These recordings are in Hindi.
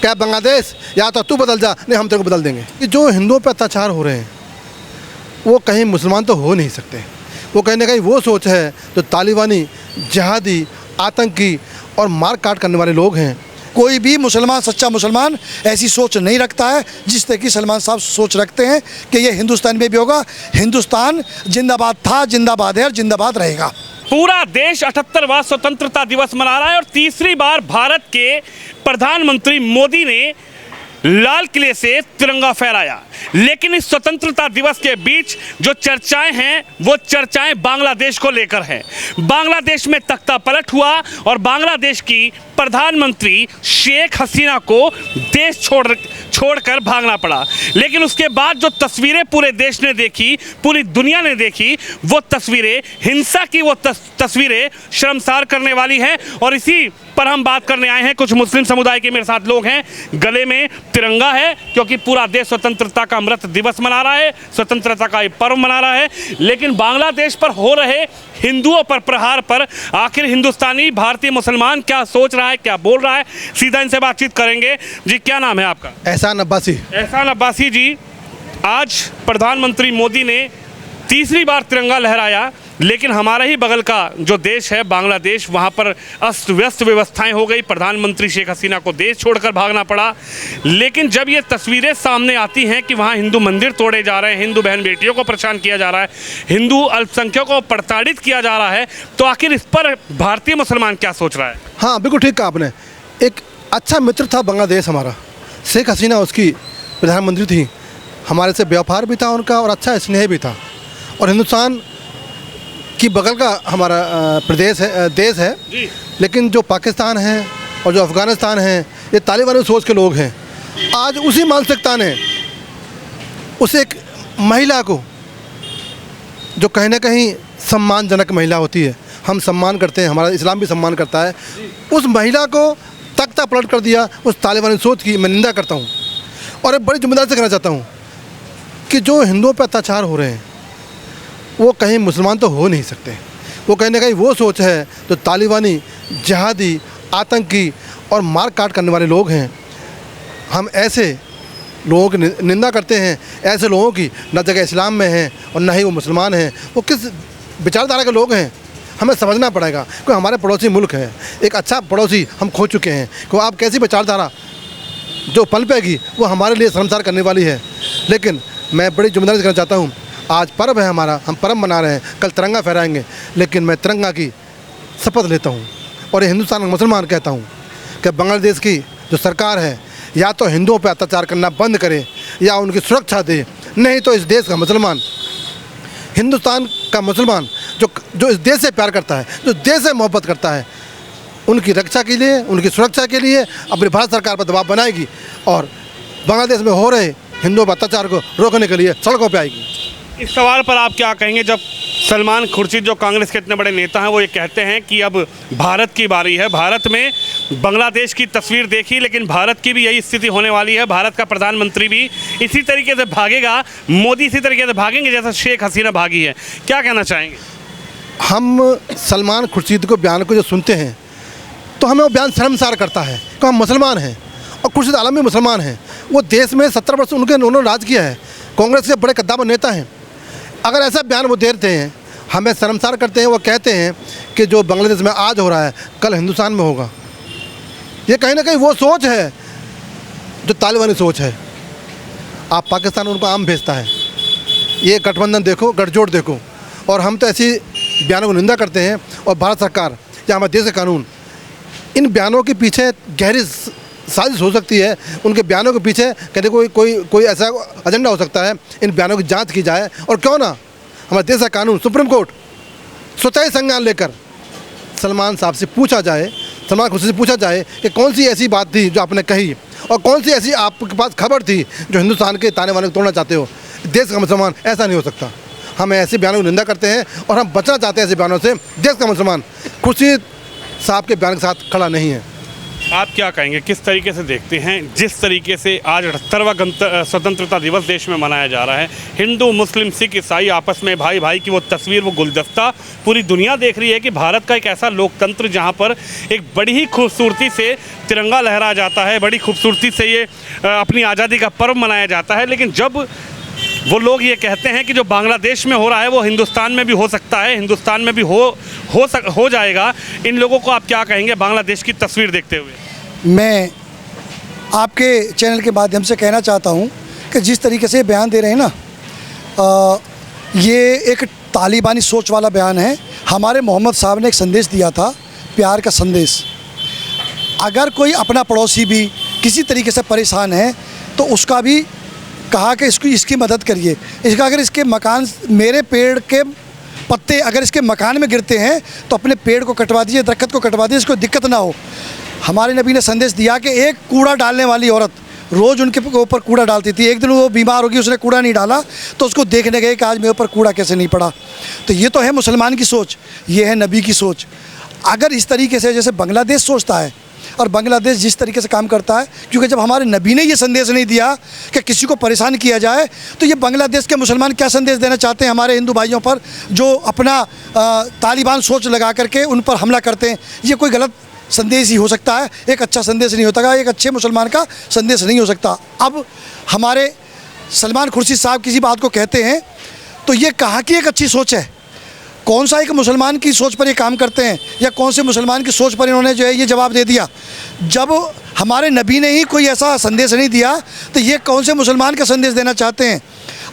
क्या बांग्लादेश, या तो तू बदल जा, नहीं हम तेरे को बदल देंगे। कि जो हिंदुओं पर अत्याचार हो रहे हैं वो कहीं मुसलमान तो हो नहीं सकते। वो कहीं ना कहीं वो सोच है जो तालिबानी, जिहादी, आतंकी और मार काट करने वाले लोग हैं। कोई भी मुसलमान, सच्चा मुसलमान ऐसी सोच नहीं रखता है जिस तरह की सलमान साहब सोच रखते हैं कि ये हिंदुस्तान में भी होगा। हिंदुस्तान जिंदाबाद था, जिंदाबाद है और जिंदाबाद रहेगा। पूरा देश 78वां स्वतंत्रता दिवस मना रहा है और तीसरी बार भारत के प्रधानमंत्री मोदी ने लाल किले से तिरंगा फहराया। लेकिन इस स्वतंत्रता दिवस के बीच जो चर्चाएं हैं वो चर्चाएं बांग्लादेश को लेकर हैं। बांग्लादेश में तख्ता पलट हुआ और बांग्लादेश की प्रधानमंत्री शेख हसीना को देश छोड़कर भागना पड़ा। लेकिन उसके बाद जो तस्वीरें पूरे देश ने देखी, पूरी दुनिया ने देखी, वो तस्वीरें हिंसा की, वो तस्वीरें शर्मसार करने वाली हैं। और इसी पर हम बात करने आए हैं। कुछ मुस्लिम समुदाय के मेरे साथ लोग हैं। गले में तिरंगा है क्योंकि पूरा देश स्वतंत्रता का अमृत दिवस मना रहा है, स्वतंत्रता का पर्व मना रहा है। लेकिन बांग्लादेश पर हो रहे हिंदुओं पर प्रहार पर आखिर हिंदुस्तानी भारतीय मुसलमान क्या सोच रहा है, क्या बोल रहा है, सीधा इनसे बातचीत करेंगे। जी, क्या नाम है आपका? एहसान अब्बासी। एहसान अब्बासी जी, आज प्रधानमंत्री मोदी ने तीसरी बार तिरंगा लहराया, लेकिन हमारा ही बगल का जो देश है बांग्लादेश, वहाँ पर अस्त व्यस्त व्यवस्थाएं हो गई। प्रधानमंत्री शेख हसीना को देश छोड़कर भागना पड़ा। लेकिन जब ये तस्वीरें सामने आती हैं कि वहाँ हिंदू मंदिर तोड़े जा रहे हैं, हिंदू बहन बेटियों को परेशान किया जा रहा है, हिंदू अल्पसंख्यकों को प्रताड़ित किया जा रहा है, तो आखिर इस पर भारतीय मुसलमान क्या सोच रहा है? हाँ, बिल्कुल ठीक कहा आपने। एक अच्छा मित्र था बांग्लादेश हमारा, शेख हसीना उसकी प्रधानमंत्री थी। हमारे से व्यापार भी था उनका और अच्छा स्नेह भी था। और हिंदुस्तान की बगल का हमारा प्रदेश है, देश है। लेकिन जो पाकिस्तान है और जो अफ़गानिस्तान है, ये तालिबानी सोच के लोग हैं। आज उसी मानसिकता ने उस एक महिला को, जो कहीं ना कहीं सम्मानजनक महिला होती है, हम सम्मान करते हैं, हमारा इस्लाम भी सम्मान करता है, उस महिला को तख्ता पलट कर दिया। उस तालिबानी सोच की मैं निंदा करता हूँ और एक बड़ी जिम्मेदारी से कहना चाहता हूँ कि जो हिंदुओं पर अत्याचार हो रहे हैं वो कहीं मुसलमान तो हो नहीं सकते। वो कहीं ना कहीं वो सोच है जो तालिबानी, जिहादी, आतंकी और मार काट करने वाले लोग हैं। हम ऐसे लोगों की निंदा करते हैं। ऐसे लोगों की न जगह इस्लाम में है और न ही वो मुसलमान हैं। वो किस विचारधारा के लोग हैं हमें समझना पड़ेगा। क्योंकि हमारे पड़ोसी मुल्क है, एक अच्छा पड़ोसी हम खो चुके हैं। क्योंकि आप कैसी विचारधारा जो पनपेगी वो हमारे लिए शर्मसार करने वाली है। लेकिन मैं बड़ी जिम्मेदारी से कहना चाहता हूँ, आज पर्व है हमारा, हम पर्व मना रहे हैं, कल तिरंगा फहराएंगे। लेकिन मैं तिरंगा की शपथ लेता हूँ और ये हिंदुस्तान का मुसलमान कहता हूँ कि बांग्लादेश की जो सरकार है या तो हिंदुओं पर अत्याचार करना बंद करे या उनकी सुरक्षा दे, नहीं तो इस देश का मुसलमान, हिंदुस्तान का मुसलमान जो इस देश से प्यार करता है, जो देश से मोहब्बत करता है, उनकी रक्षा के लिए, उनकी सुरक्षा के लिए अपनी भारत सरकार पर दबाव बनाएगी और बांग्लादेश में हो रहे हिंदुओं पर अत्याचार को रोकने के लिए सड़कों पर आएगी। इस सवाल पर आप क्या कहेंगे जब सलमान खुर्शीद जो कांग्रेस के इतने बड़े नेता हैं वो ये कहते हैं कि अब भारत की बारी है, भारत में बांग्लादेश की तस्वीर देखी लेकिन भारत की भी यही स्थिति होने वाली है, भारत का प्रधानमंत्री भी इसी तरीके से भागेगा, मोदी इसी तरीके से भागेंगे जैसा शेख हसीना भागी है, क्या कहना चाहेंगे? हम सलमान खुर्शीद को बयान को जो सुनते हैं तो हमें वो बयान शर्मसार करता है कि हम मुसलमान हैं और खुर्शीद आलम भी मुसलमान हैं। वो देश में 17 वर्ष उन्होंने राज किया है, कांग्रेस के बड़े कद्दावर नेता हैं। अगर ऐसा बयान वो देते हैं हमें शर्मसार करते हैं। वो कहते हैं कि जो बांग्लादेश में आज हो रहा है कल हिंदुस्तान में होगा। ये कहीं ना कहीं वो सोच है जो तालिबानी सोच है। आप पाकिस्तान उनको आम भेजता है, ये गठबंधन देखो, गठजोड़ देखो। और हम तो ऐसी बयानों को निंदा करते हैं और भारत सरकार या हमारे देश के कानून, इन बयानों के पीछे गहरी साजिश हो सकती है। उनके बयानों के पीछे कहते कोई ऐसा एजेंडा हो सकता है। इन बयानों की जांच की जाए और क्यों ना हमारे देश का कानून, सुप्रीम कोर्ट स्वतः संज्ञान लेकर सलमान साहब से पूछा जाए, सलमान खुर्शीद से पूछा जाए कि कौन सी ऐसी बात थी जो आपने कही और कौन सी ऐसी आपके पास खबर थी जो हिंदुस्तान के ताने वाने को तोड़ना चाहते हो। देश का मुसलमान ऐसा नहीं हो सकता। हम ऐसे बयानों की निंदा करते हैं और हम बचना चाहते हैं ऐसे बयानों से। देश का मुसलमान खुर्शीद साहब के बयान के साथ खड़ा नहीं है। आप क्या कहेंगे, किस तरीके से देखते हैं जिस तरीके से आज 78वां स्वतंत्रता दिवस देश में मनाया जा रहा है, हिंदू मुस्लिम सिख ईसाई आपस में भाई भाई की वो तस्वीर, वो गुलदस्ता पूरी दुनिया देख रही है कि भारत का एक ऐसा लोकतंत्र जहां पर एक बड़ी ही खूबसूरती से तिरंगा लहरा जाता है, बड़ी खूबसूरती से ये अपनी आज़ादी का पर्व मनाया जाता है। लेकिन जब वो लोग ये कहते हैं कि जो बांग्लादेश में हो रहा है वो हिंदुस्तान में भी हो सकता है, हिंदुस्तान में भी हो जाएगा, इन लोगों को आप क्या कहेंगे बांग्लादेश की तस्वीर देखते हुए? मैं आपके चैनल के माध्यम से कहना चाहता हूं कि जिस तरीके से बयान दे रहे हैं ना, ये एक तालिबानी सोच वाला बयान है। हमारे मोहम्मद साहब ने एक संदेश दिया था, प्यार का संदेश। अगर कोई अपना पड़ोसी भी किसी तरीके से परेशान है तो उसका भी कहा कि इसकी मदद करिए। इसका अगर इसके मकान, मेरे पेड़ के पत्ते अगर इसके मकान में गिरते हैं तो अपने पेड़ को कटवा दीजिए, दरख्त को कटवा दीजिए, इसको दिक्कत ना हो। हमारे नबी ने संदेश दिया कि एक कूड़ा डालने वाली औरत रोज़ उनके ऊपर कूड़ा डालती थी। एक दिन वो बीमार होगी, उसने कूड़ा नहीं डाला तो उसको देखने गए कि आज मेरे ऊपर कूड़ा कैसे नहीं पड़ा। तो ये तो है मुसलमान की सोच, ये है नबी की सोच। अगर इस तरीके से जैसे बांग्लादेश सोचता है और बांग्लादेश जिस तरीके से काम करता है, क्योंकि जब हमारे नबी ने ये संदेश नहीं दिया कि किसी को परेशान किया जाए, तो ये बांग्लादेश के मुसलमान क्या संदेश देना चाहते हैं हमारे हिंदू भाइयों पर जो अपना तालिबान सोच लगा करके उन पर हमला करते हैं। ये कोई गलत संदेश ही हो सकता है, एक अच्छा संदेश नहीं होता, एक अच्छे मुसलमान का संदेश नहीं हो सकता। अब हमारे सलमान खुर्शीद साहब किसी बात को कहते हैं तो ये कहाँ की एक अच्छी सोच है? कौन सा एक मुसलमान की सोच पर ये काम करते हैं या कौन से मुसलमान की सोच पर इन्होंने जो है ये जवाब दे दिया? जब हमारे नबी ने ही कोई ऐसा संदेश नहीं दिया तो ये कौन से मुसलमान का संदेश देना चाहते हैं?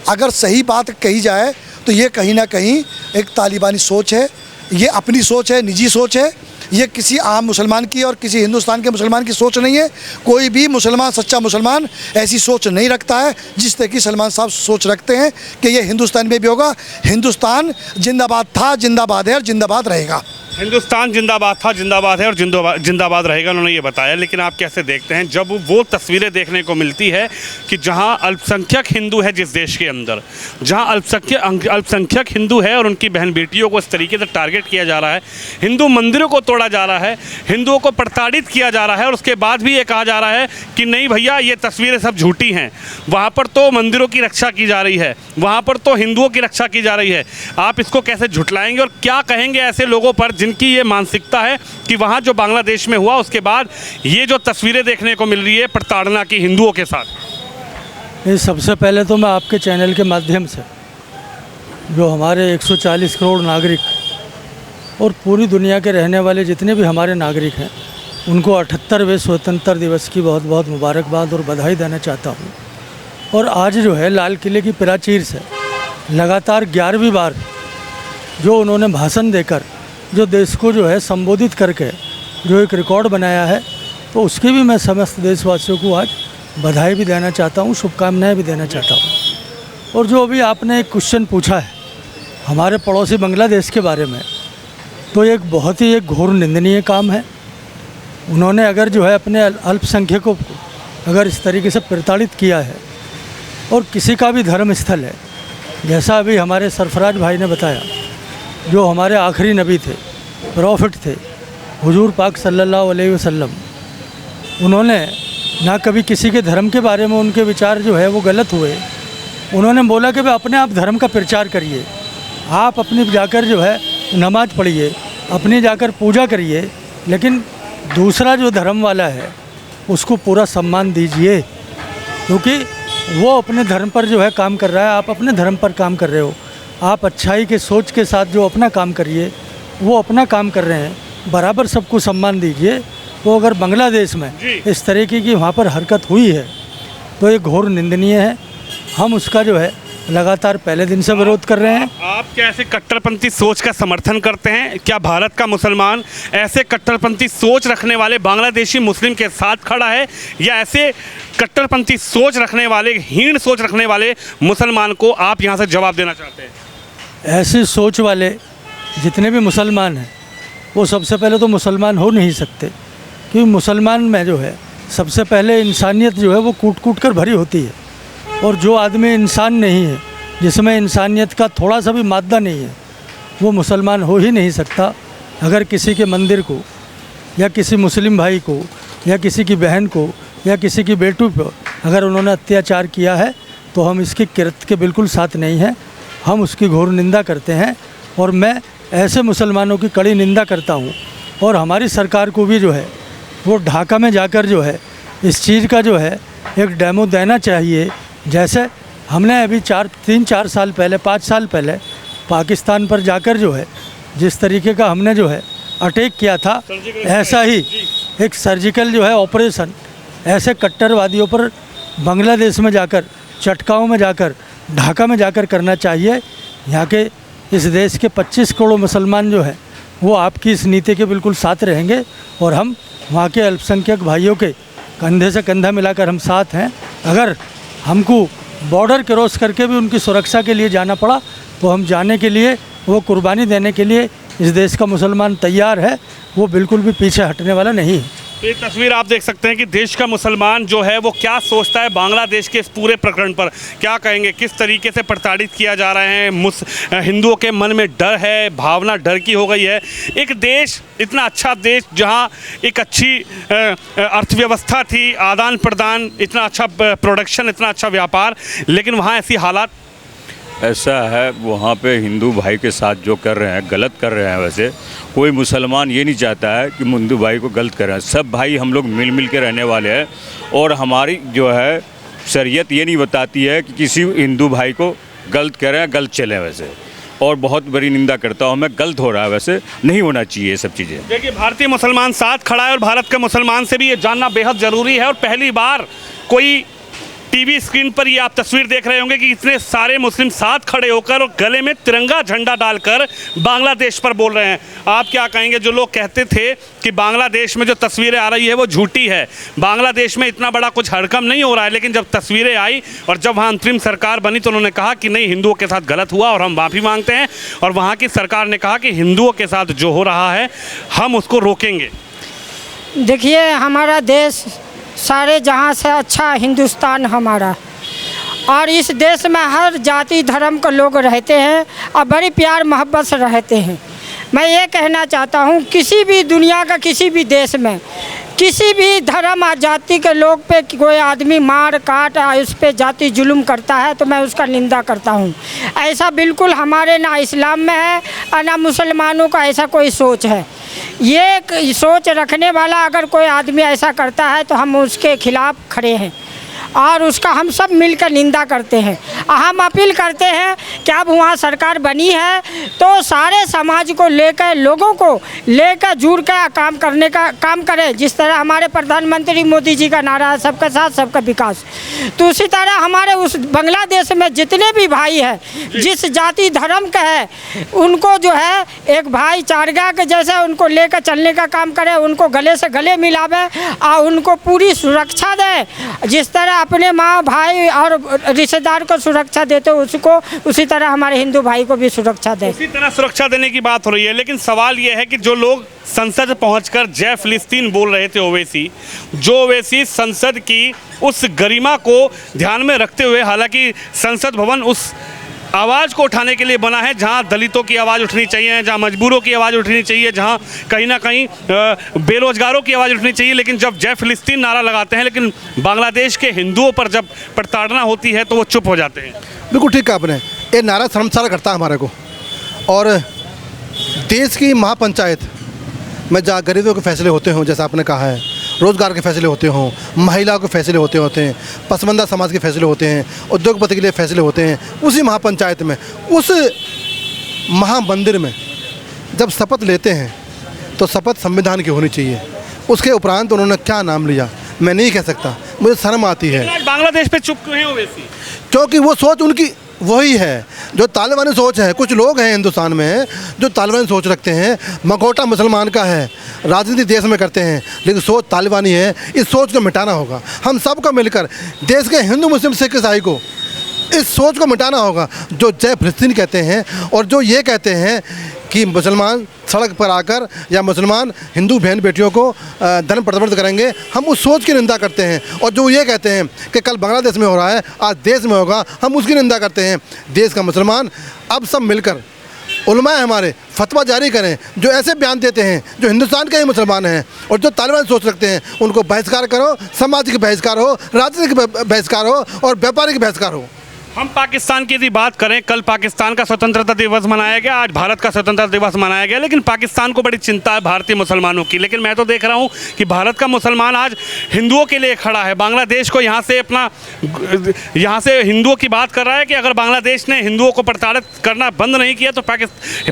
अगर सही बात कही जाए तो ये कहीं ना कहीं एक तालिबानी सोच है, ये अपनी सोच है, निजी सोच है। ये किसी आम मुसलमान की और किसी हिंदुस्तान के मुसलमान की सोच नहीं है। कोई भी मुसलमान, सच्चा मुसलमान ऐसी सोच नहीं रखता है जिस तरह की सलमान साहब सोच रखते हैं कि ये हिंदुस्तान में भी होगा। हिंदुस्तान जिंदाबाद था, जिंदाबाद है और जिंदाबाद रहेगा। हिंदुस्तान जिंदाबाद था, जिंदाबाद है और जिंदाबाद रहेगा, उन्होंने ये बताया। लेकिन आप कैसे देखते हैं जब वो तस्वीरें देखने को मिलती है कि जहां अल्पसंख्यक हिंदू है जिस देश के अंदर, जहां अल्पसंख्यक हिंदू है और उनकी बहन बेटियों को इस तरीके से टारगेट किया जा रहा है, हिंदू मंदिरों को तोड़ा जा रहा है, हिंदुओं को प्रताड़ित किया जा रहा है और उसके बाद भी ये कहा जा रहा है कि नहीं भैया ये तस्वीरें सब झूठी हैं। वहाँ पर तो मंदिरों की रक्षा की जा रही है, वहाँ पर तो हिंदुओं की रक्षा की जा रही है। आप इसको कैसे झुटलाएंगे और क्या कहेंगे ऐसे लोगों पर जिनकी ये मानसिकता है कि वहाँ जो बांग्लादेश में हुआ उसके बाद ये जो तस्वीरें देखने को मिल रही है प्रताड़ना की हिंदुओं के साथ? ये सबसे पहले तो मैं आपके चैनल के माध्यम से जो हमारे 140 करोड़ नागरिक और पूरी दुनिया के रहने वाले जितने भी हमारे नागरिक हैं उनको 78वें स्वतंत्रता दिवस की बहुत बहुत मुबारकबाद और बधाई देना चाहता हूँ। और आज जो है लाल किले की प्राचीर से लगातार 11वीं बार जो उन्होंने भाषण देकर जो देश को जो है संबोधित करके जो एक रिकॉर्ड बनाया है, तो उसकी भी मैं समस्त देशवासियों को आज बधाई भी देना चाहता हूँ, शुभकामनाएं भी देना चाहता हूँ। और जो अभी आपने एक क्वेश्चन पूछा है हमारे पड़ोसी बांग्लादेश के बारे में, तो एक बहुत ही एक घोर निंदनीय काम है। उन्होंने अगर जो है अपने अल्पसंख्यकों को अगर इस तरीके से प्रताड़ित किया है और किसी का भी धर्म स्थल है, जैसा अभी हमारे सरफराज भाई ने बताया, जो हमारे आखिरी नबी थे, प्रॉफिट थे, हुजूर पाक सल्लल्लाहु अलैहि वसल्लम, उन्होंने ना कभी किसी के धर्म के बारे में उनके विचार जो है वो गलत हुए। उन्होंने बोला कि भाई अपने आप धर्म का प्रचार करिए, आप अपनी जाकर जो है नमाज पढ़िए, अपनी जाकर पूजा करिए, लेकिन दूसरा जो धर्म वाला है उसको पूरा सम्मान दीजिए, क्योंकि वो अपने धर्म पर जो है काम कर रहा है, आप अपने धर्म पर काम कर रहे हो। आप अच्छाई के सोच के साथ जो अपना काम करिए, वो अपना काम कर रहे हैं, बराबर सबको सम्मान दीजिए। तो अगर बांग्लादेश में इस तरीके की वहाँ पर हरकत हुई है तो ये घोर निंदनीय है। हम उसका जो है लगातार पहले दिन से विरोध कर रहे हैं। आप क्या ऐसे कट्टरपंथी सोच का समर्थन करते हैं? क्या भारत का मुसलमान ऐसे कट्टरपंथी सोच रखने वाले बांग्लादेशी मुस्लिम के साथ खड़ा है, या ऐसे कट्टरपंथी सोच रखने वाले, हीन सोच रखने वाले मुसलमान को आप यहाँ से जवाब देना चाहते हैं? ऐसी सोच वाले जितने भी मुसलमान हैं वो सबसे पहले तो मुसलमान हो नहीं सकते, क्योंकि मुसलमान में जो है सबसे पहले इंसानियत जो है वो कूट कूट कर भरी होती है। और जो आदमी इंसान नहीं है, जिसमें इंसानियत का थोड़ा सा भी मादा नहीं है, वो मुसलमान हो ही नहीं सकता। अगर किसी के मंदिर को या किसी मुस्लिम भाई को या किसी की बहन को या किसी की बेटी पर अगर उन्होंने अत्याचार किया है तो हम इसकी कृत्य के बिल्कुल साथ नहीं हैं। हम उसकी घोर निंदा करते हैं और मैं ऐसे मुसलमानों की कड़ी निंदा करता हूँ। और हमारी सरकार को भी जो है वो ढाका में जाकर जो है इस चीज़ का जो है एक डेमो देना चाहिए। जैसे हमने अभी 3-4 साल पहले 5 साल पहले पाकिस्तान पर जाकर जो है जिस तरीके का हमने जो है अटैक किया था, ऐसा ही एक सर्जिकल जो है ऑपरेशन ऐसे कट्टरवादियों पर बांग्लादेश में जाकर, चटगांव में जाकर, ढाका में जाकर करना चाहिए। यहाँ के इस देश के 25 करोड़ मुसलमान जो हैं वो आपकी इस नीति के बिल्कुल साथ रहेंगे और हम वहाँ के अल्पसंख्यक भाइयों के कंधे से कंधा मिलाकर हम साथ हैं। अगर हमको बॉर्डर क्रॉस करके भी उनकी सुरक्षा के लिए जाना पड़ा तो हम जाने के लिए, वो कुर्बानी देने के लिए इस देश का मुसलमान तैयार है। वो बिल्कुल भी पीछे हटने वाला नहीं है। ये तस्वीर आप देख सकते हैं कि देश का मुसलमान जो है वो क्या सोचता है बांग्लादेश के इस पूरे प्रकरण पर। क्या कहेंगे, किस तरीके से प्रताड़ित किया जा रहे हैं, हिंदुओं के मन में डर है, भावना डर की हो गई है। एक देश, इतना अच्छा देश जहां एक अच्छी अर्थव्यवस्था थी, आदान प्रदान, इतना अच्छा प्रोडक्शन, इतना अच्छा व्यापार, लेकिन वहाँ ऐसी हालात। ऐसा है वहाँ पे हिंदू भाई के साथ जो कर रहे हैं गलत कर रहे हैं। वैसे कोई मुसलमान ये नहीं चाहता है कि हिंदू भाई को गलत कर रहे हैं। सब भाई हम लोग मिल मिल के रहने वाले हैं और हमारी जो है शरीयत ये नहीं बताती है कि किसी हिंदू भाई को गलत करें, गलत चलें। वैसे और बहुत बड़ी निंदा करता हूँ मैं, गलत हो रहा है, वैसे नहीं होना चाहिए ये सब चीज़ें। देखिए, भारतीय मुसलमान साथ खड़ा है और भारत के मुसलमान से भी ये जानना बेहद ज़रूरी है। और पहली बार कोई टीवी स्क्रीन पर ये आप तस्वीर देख रहे होंगे कि इतने सारे मुस्लिम साथ खड़े होकर और गले में तिरंगा झंडा डालकर बांग्लादेश पर बोल रहे हैं। आप क्या कहेंगे, जो लोग कहते थे कि बांग्लादेश में जो तस्वीरें आ रही है वो झूठी है, बांग्लादेश में इतना बड़ा कुछ हड़कंप नहीं हो रहा है, लेकिन जब तस्वीरें आई और जब वहाँ अंतरिम सरकार बनी तो उन्होंने कहा कि नहीं, हिंदुओं के साथ गलत हुआ और हम माफ़ी मांगते हैं। और वहाँ की सरकार ने कहा कि हिंदुओं के साथ जो हो रहा है हम उसको रोकेंगे। देखिए, हमारा देश सारे जहाँ से अच्छा हिंदुस्तान हमारा, और इस देश में हर जाति धर्म के लोग रहते हैं और बड़ी प्यार मोहब्बत से रहते हैं। मैं ये कहना चाहता हूँ, किसी भी दुनिया का किसी भी देश में किसी भी धर्म और जाति के लोग पे कोई आदमी मार काट उस पर जाति जुल्म करता है तो मैं उसका निंदा करता हूँ। ऐसा बिल्कुल हमारे ना इस्लाम में है और ना मुसलमानों का ऐसा कोई सोच है। ये सोच रखने वाला अगर कोई आदमी ऐसा करता है तो हम उसके खिलाफ़ खड़े हैं और उसका हम सब मिलकर निंदा करते हैं। हम अपील करते हैं कि अब वहाँ सरकार बनी है तो सारे समाज को लेकर, लोगों को लेकर जुड़ कर काम करने का काम करें। जिस तरह हमारे प्रधानमंत्री मोदी जी का नारा है सबका साथ सबका विकास, तो उसी तरह हमारे उस बांग्लादेश में जितने भी भाई हैं, जिस जाति धर्म का है, उनको जो है एक भाईचारा के जैसे उनको लेकर चलने का काम करें, उनको गले से गले मिलावे और उनको पूरी सुरक्षा दें। जिस तरह अपने माँ भाई और रिश्तेदार को सुरक्षा देते हो उसको, उसी तरह हमारे हिंदू भाई को भी सुरक्षा दें। उसी तरह सुरक्षा देने की बात हो रही है। लेकिन सवाल यह है कि जो लोग संसद पहुंचकर जय फिलिस्तीन बोल रहे थे ओवैसी, जो ओवैसी संसद की उस गरिमा को ध्यान में रखते हुए, हालांकि संसद भवन उस आवाज़ को उठाने के लिए बना है जहां दलितों की आवाज़ उठनी चाहिए, जहां मजबूरों की आवाज़ उठनी चाहिए, जहां कहीं ना कहीं बेरोजगारों की आवाज़ उठनी चाहिए, लेकिन जब जय फिलिस्तीन नारा लगाते हैं, लेकिन बांग्लादेश के हिंदुओं पर जब प्रताड़ना होती है तो वो चुप हो जाते हैं। बिल्कुल ठीक कहा आपने, ये नारा शर्मसार करता है हमारे को। और देश की महापंचायत में जहाँ गरीबों के फैसले होते हों, जैसा आपने कहा है, रोज़गार के फैसले होते हों, महिलाओं के फैसले होते हैं, पसमानदा समाज के फैसले होते हैं, उद्योगपति के लिए फैसले होते हैं, उसी महापंचायत में, उस महामंदिर में जब शपथ लेते हैं तो शपथ संविधान की होनी चाहिए। उसके उपरांत उन्होंने क्या नाम लिया मैं नहीं कह सकता, मुझे शर्म आती है। बांग्लादेश पे चुप क्यों है ओवैसी? क्योंकि वो सोच उनकी वही है जो तालिबानी सोच है। कुछ लोग हैं हिंदुस्तान में जो तालिबानी सोच रखते हैं, मकोटा मुसलमान का है, राजनीति देश में करते हैं, लेकिन सोच तालिबानी है। इस सोच को मिटाना होगा, हम सबको मिलकर देश के हिंदू मुस्लिम सिख ईसाई को इस सोच को मिटाना होगा जो जय फिलिस्तीन कहते हैं और जो ये कहते हैं कि मुसलमान सड़क पर आकर या मुसलमान हिंदू बहन बेटियों को धर्म प्रताड़ित करेंगे। हम उस सोच की निंदा करते हैं। और जो ये कहते हैं कि कल बांग्लादेश में हो रहा है आज देश में होगा, हम उसकी निंदा करते हैं। देश का मुसलमान अब सब मिलकर उलमा हमारे फतवा जारी करें, जो ऐसे बयान देते हैं जो हिंदुस्तान के ही मुसलमान हैं और जो तालिबान सोच रखते हैं, उनको बहिष्कार करो, सामाजिक बहिष्कार हो, राजनीतिक बहिष्कार हो और व्यापारिक बहिष्कार हो। हम पाकिस्तान की यदि बात करें, कल पाकिस्तान का स्वतंत्रता दिवस मनाया गया, आज भारत का स्वतंत्रता दिवस मनाया गया, लेकिन पाकिस्तान को बड़ी चिंता है भारतीय मुसलमानों की। लेकिन मैं तो देख रहा हूं कि भारत का मुसलमान आज हिंदुओं के लिए खड़ा है। बांग्लादेश को यहाँ से हिंदुओं की बात कर रहा है कि अगर बांग्लादेश ने हिंदुओं को प्रताड़ित करना बंद नहीं किया तो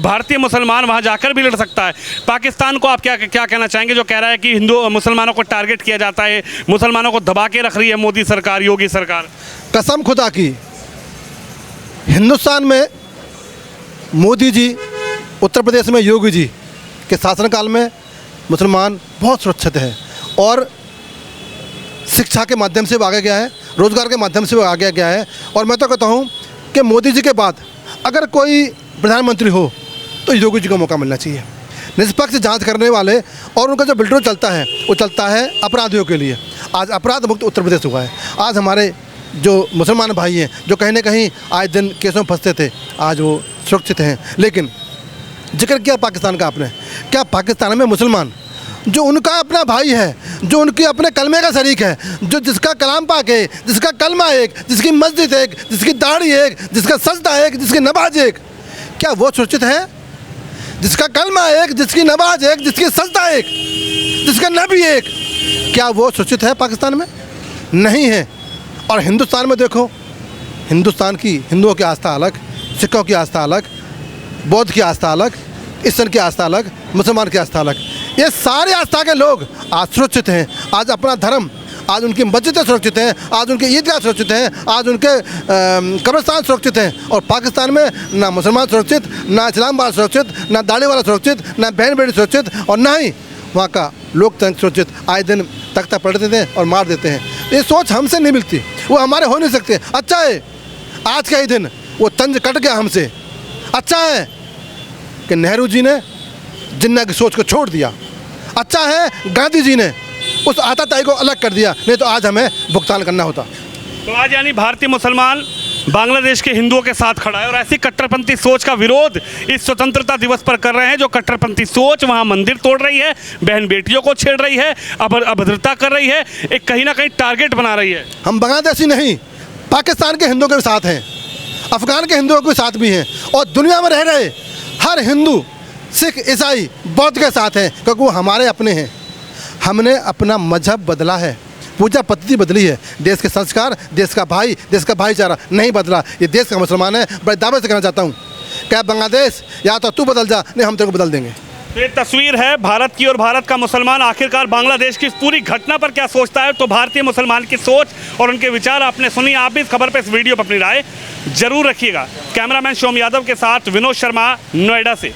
भारतीय मुसलमान वहाँ जाकर भी लड़ सकता है। पाकिस्तान को आप क्या कहना चाहेंगे जो कह रहा है कि हिंदू मुसलमानों को टारगेट किया जाता है, मुसलमानों को दबा के रख रही है मोदी सरकार, योगी सरकार? कसम खुदा की, हिंदुस्तान में मोदी जी, उत्तर प्रदेश में योगी जी के शासनकाल में मुसलमान बहुत सुरक्षित है और शिक्षा के माध्यम से वो आगे गया है, रोज़गार के माध्यम से वो आगे गया है। और मैं तो कहता हूँ कि मोदी जी के बाद अगर कोई प्रधानमंत्री हो तो योगी जी को मौका मिलना चाहिए। निष्पक्ष जांच करने वाले, और उनका जो बिल्डर चलता है वो चलता है अपराधियों के लिए। आज अपराध मुक्त उत्तर प्रदेश हुआ है। आज हमारे जो मुसलमान भाई हैं जो कहीं ना कहीं आए दिन केसों में फंसते थे, आज वो सुरक्षित हैं। लेकिन जिक्र किया पाकिस्तान का आपने, क्या पाकिस्तान में मुसलमान जो उनका अपना भाई है, जो उनके अपने कलमे का शरीक है, जो जिसका कलाम पाक है, जिसका कलमा एक, जिसकी मस्जिद एक, जिसकी दाढ़ी एक, जिसका सजदा एक, जिसकी नमाज एक, क्या वो सुरक्षित है? जिसका कलमा एक, जिसकी नमाज एक, जिसकी सजदा एक, जिसका नबी एक, क्या वो सुरक्षित है पाकिस्तान में? नहीं है। और हिंदुस्तान में देखो, हिंदुस्तान की हिंदुओं की आस्था अलग, सिखों की आस्था अलग, बौद्ध की आस्था अलग, ईसाई की आस्था अलग, मुसलमान की आस्था अलग। ये सारे आस्था के लोग आज सुरक्षित हैं। आज अपना धर्म, आज उनकी मस्जिदें सुरक्षित हैं, आज उनके ईदगाह सुरक्षित हैं, आज उनके कब्रिस्तान सुरक्षित हैं। और पाकिस्तान में ना मुसलमान सुरक्षित, ना इस्लाम वाला सुरक्षित, ना दाढ़ी वाला सुरक्षित, ना बहन बेटी सुरक्षित, और ना ही वहाँ का लोकतंत्र सुरक्षित। आए दिन तख्ता पलटते थे और मार देते हैं। ये सोच हमसे नहीं मिलती, वो हमारे हो नहीं सकते। अच्छा है आज का ही दिन वो तंज कट गया हमसे। अच्छा है कि नेहरू जी ने जिन्ना की सोच को छोड़ दिया। अच्छा है गांधी जी ने उस आताताई को अलग कर दिया, नहीं तो आज हमें भुगतान करना होता। तो आज यानी भारतीय मुसलमान बांग्लादेश के हिंदुओं के साथ खड़ा है और ऐसी कट्टरपंथी सोच का विरोध इस स्वतंत्रता दिवस पर कर रहे हैं, जो कट्टरपंथी सोच वहां मंदिर तोड़ रही है, बहन बेटियों को छेड़ रही है, अभद्रता कर रही है, एक कहीं ना कहीं टारगेट बना रही है। हम बांग्लादेशी नहीं, पाकिस्तान के हिंदुओं के साथ हैं, अफगान के हिंदुओं के साथ भी हैं, और दुनिया में रह रहे हर हिंदू, सिख, ईसाई, बौद्ध के साथ हैं, क्योंकि वो हमारे अपने हैं। हमने अपना मजहब बदला है, पूजा पद्धति बदली है, देश के संस्कार, देश का भाई, देश का भाईचारा नहीं बदला। ये देश का मुसलमान है। बड़े दावे से कहना चाहता हूँ, क्या बांग्लादेश या तो तू बदल जा, नहीं हम तेरे को बदल देंगे। तो ये तस्वीर है भारत की, और भारत का मुसलमान आखिरकार बांग्लादेश की इस पूरी घटना पर क्या सोचता है। तो भारतीय मुसलमान की सोच और उनके विचार आपने सुनी। आप भी इस खबर पर, इस वीडियो पर अपनी राय जरूर रखिएगा। कैमरामैन शोम यादव के साथ विनोद शर्मा, नोएडा से।